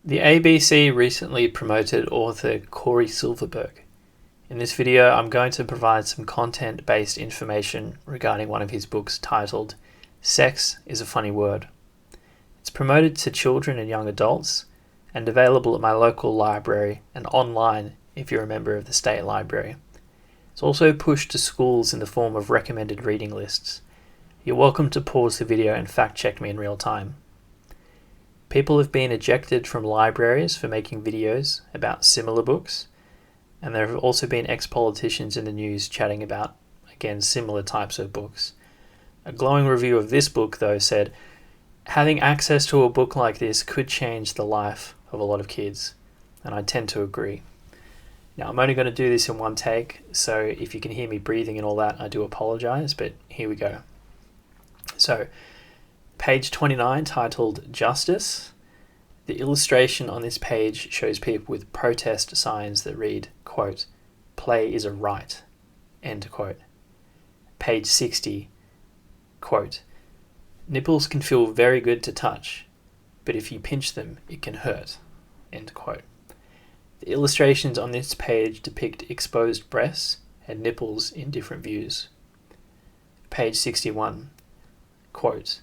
The ABC recently promoted author Cory Silverberg. In this video, I'm going to provide some content-based information regarding one of his books titled Sex is a Funny Word. It's promoted to children and young adults and available at my local library and online if you're a member of the state library. It's also pushed to schools in the form of recommended reading lists. You're welcome to pause the video and fact-check me in real time. People have been ejected from libraries for making videos about similar books, and there have also been ex-politicians in the news chatting about, again, similar types of books. A glowing review of this book, though, said, having access to a book like this could change the life of a lot of kids, and I tend to agree. Now, I'm only going to do this in one take, so if you can hear me breathing and all that, I do apologize, but here we go. So, page 29, titled Justice. The illustration on this page shows people with protest signs that read, quote, "Play is a right," end quote. Page 60, quote, "Nipples can feel very good to touch, but if you pinch them, it can hurt," end quote. The illustrations on this page depict exposed breasts and nipples in different views. Page 61, quote,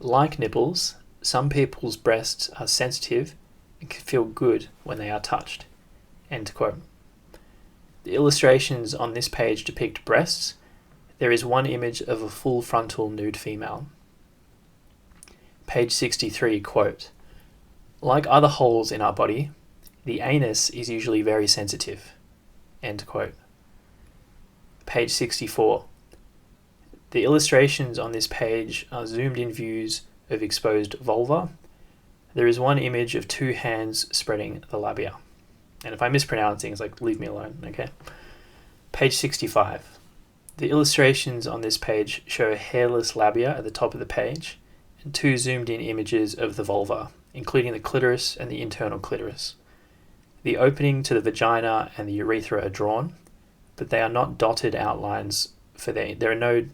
"Like nipples, some people's breasts are sensitive and can feel good when they are touched," end quote. The illustrations on this page depict breasts. There is one image of a full frontal nude female. Page 63, quote, "Like other holes in our body, the anus is usually very sensitive," end quote. Page 64. The illustrations on this page are zoomed-in views of exposed vulva. There is one image of two hands spreading the labia. And if I mispronounce things, leave me alone, okay? Page 65. The illustrations on this page show a hairless labia at the top of the page and two zoomed-in images of the vulva, including the clitoris and the internal clitoris. The opening to the vagina and the urethra are drawn, but they are not dotted outlines there are no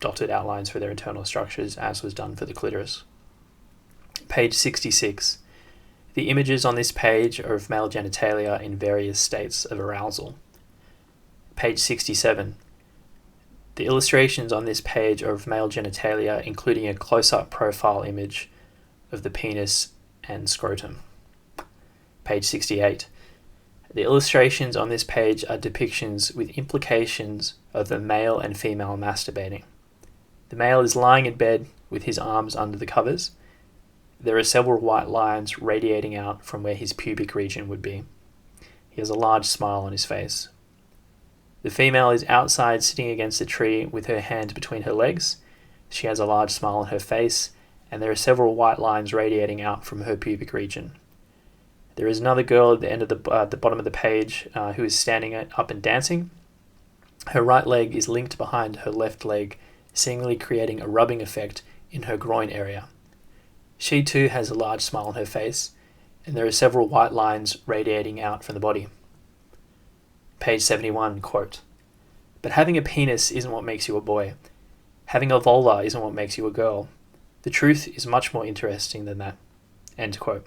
dotted outlines for their internal structures, as was done for the clitoris. Page 66. The images on this page are of male genitalia in various states of arousal. Page 67. The illustrations on this page are of male genitalia, including a close-up profile image of the penis and scrotum. Page 68. The illustrations on this page are depictions with implications of the male and female masturbating. The male is lying in bed with his arms under the covers. There are several white lines radiating out from where his pubic region would be. He has a large smile on his face. The female is outside sitting against a tree with her hand between her legs. She has a large smile on her face, and there are several white lines radiating out from her pubic region. There is another girl at the end of the bottom of the page who is standing up and dancing. Her right leg is linked behind her left leg, seemingly creating a rubbing effect in her groin area. She too has a large smile on her face, and there are several white lines radiating out from the body. Page 71, quote, "But having a penis isn't what makes you a boy. Having a vulva isn't what makes you a girl. The truth is much more interesting than that," end quote.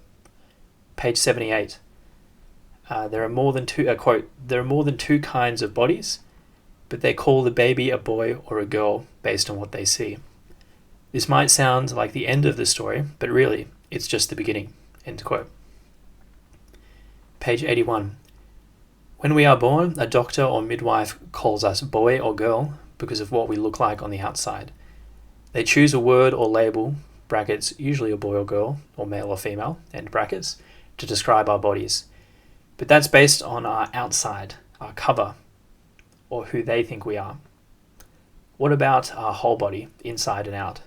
Page 78. There are more than two kinds of bodies, but they call the baby a boy or a girl based on what they see. This might sound like the end of the story, but really, it's just the beginning, end quote. Page 81. When we are born, a doctor or midwife calls us boy or girl because of what we look like on the outside. They choose a word or label, brackets, usually a boy or girl, or male or female, end brackets, to describe our bodies. But that's based on our outside, our cover, or who they think we are. What about our whole body, inside and out?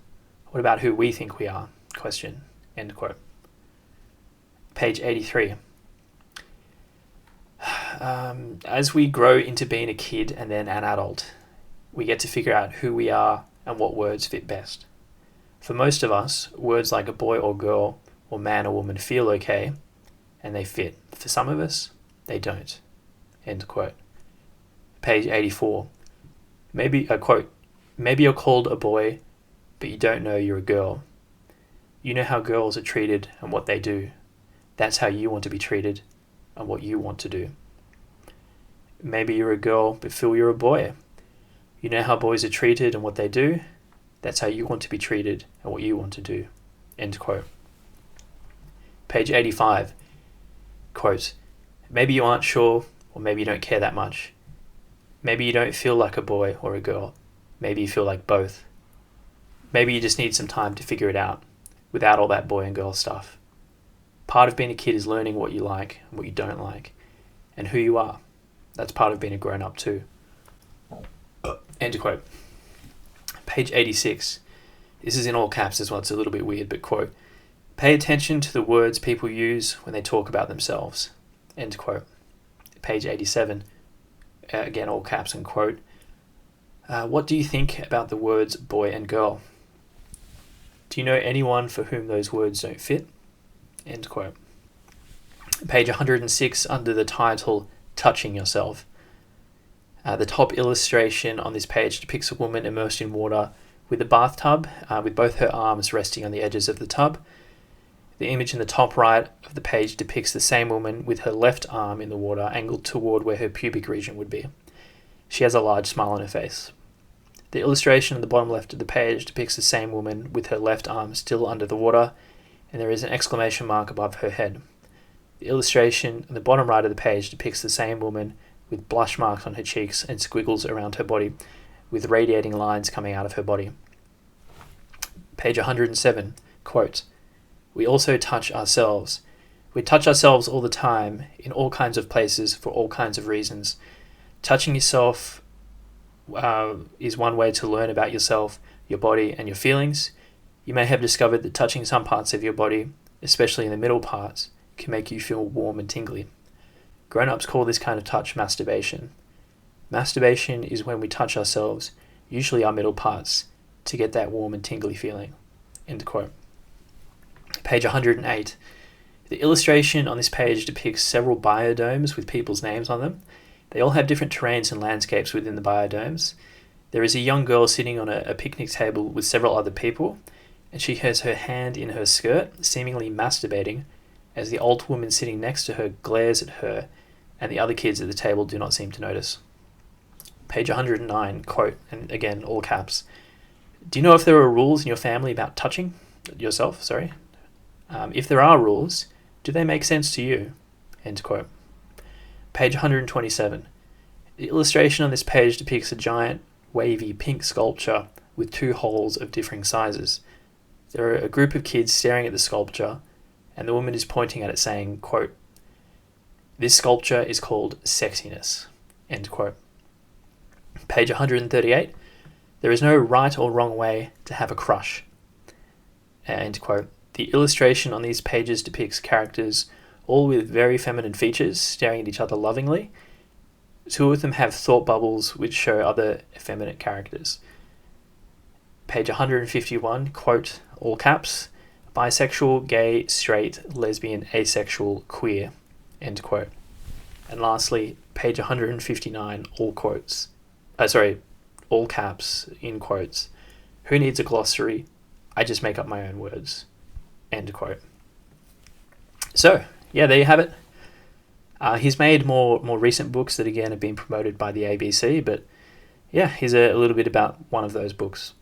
What about who we think we are? Question, end quote. Page 83. As we grow into being a kid and then an adult, we get to figure out who we are and what words fit best. For most of us, words like a boy or girl or man or woman feel okay, and they fit. For some of us, they don't, end quote. Page 84. Maybe you're called a boy, but you don't know you're a girl. You know how girls are treated and what they do. That's how you want to be treated and what you want to do. Maybe you're a girl, but feel you're a boy. You know how boys are treated and what they do. That's how you want to be treated and what you want to do. End quote. Page 85. Quote, maybe you aren't sure, or maybe you don't care that much. Maybe you don't feel like a boy or a girl. Maybe you feel like both. Maybe you just need some time to figure it out, without all that boy and girl stuff. Part of being a kid is learning what you like and what you don't like, and who you are. That's part of being a grown-up too. End quote. Page 86. This is in all caps as well, it's a little bit weird, but quote, pay attention to the words people use when they talk about themselves. End quote. Page 87. Again, all caps and quote. What do you think about the words boy and girl? Do you know anyone for whom those words don't fit? End quote. Page 106 under the title Touching Yourself. The top illustration on this page depicts a woman immersed in water with a bathtub, with both her arms resting on the edges of the tub. The image in the top right of the page depicts the same woman with her left arm in the water angled toward where her pubic region would be. She has a large smile on her face. The illustration in the bottom left of the page depicts the same woman with her left arm still under the water, and there is an exclamation mark above her head. The illustration in the bottom right of the page depicts the same woman with blush marks on her cheeks and squiggles around her body, with radiating lines coming out of her body. Page 107, quote, we also touch ourselves. We touch ourselves all the time, in all kinds of places, for all kinds of reasons. Touching yourself is one way to learn about yourself, your body, and your feelings. You may have discovered that touching some parts of your body, especially in the middle parts, can make you feel warm and tingly. Grown-ups call this kind of touch masturbation. Masturbation is when we touch ourselves, usually our middle parts, to get that warm and tingly feeling. End quote. Page 108. The illustration on this page depicts several biodomes with people's names on them. They all have different terrains and landscapes within the biodomes. There is a young girl sitting on a picnic table with several other people, and she has her hand in her skirt, seemingly masturbating, as the old woman sitting next to her glares at her, and the other kids at the table do not seem to notice. Page 109, quote, and again, all caps. Do you know if there are rules in your family about touching yourself? If there are rules, do they make sense to you? End quote. Page 127. The illustration on this page depicts a giant, wavy pink sculpture with two holes of differing sizes. There are a group of kids staring at the sculpture, and the woman is pointing at it saying, quote, this sculpture is called sexiness. End quote. Page 138. There is no right or wrong way to have a crush. End quote. The illustration on these pages depicts characters, all with very feminine features, staring at each other lovingly. Two of them have thought bubbles which show other effeminate characters. Page 151, quote, all caps, bisexual, gay, straight, lesbian, asexual, queer, end quote. And lastly, page 159, all quotes. All caps, in quotes. Who needs a glossary? I just make up my own words. End quote. So, yeah, there you have it. He's made more recent books that, again, have been promoted by the ABC, but yeah, here's a little bit about one of those books.